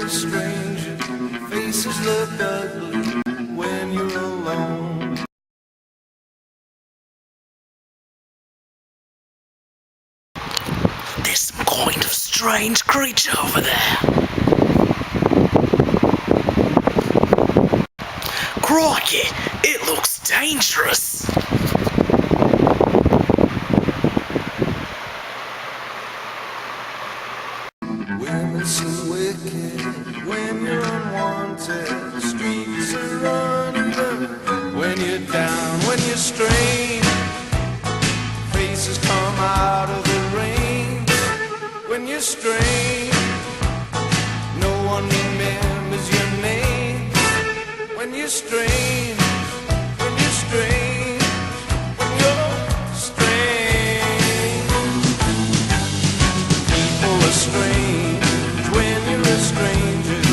a stranger. Faces look ugly when you're alone. There's some kind of strange creature over there. Crikey, it looks dangerous. Women so wicked when you're unwanted. Streets are running when you're down, when you're strange. Faces come out of the rain when you're strange. No one remembers your name when you're strange. When you're strange. When you're strange. People are strange.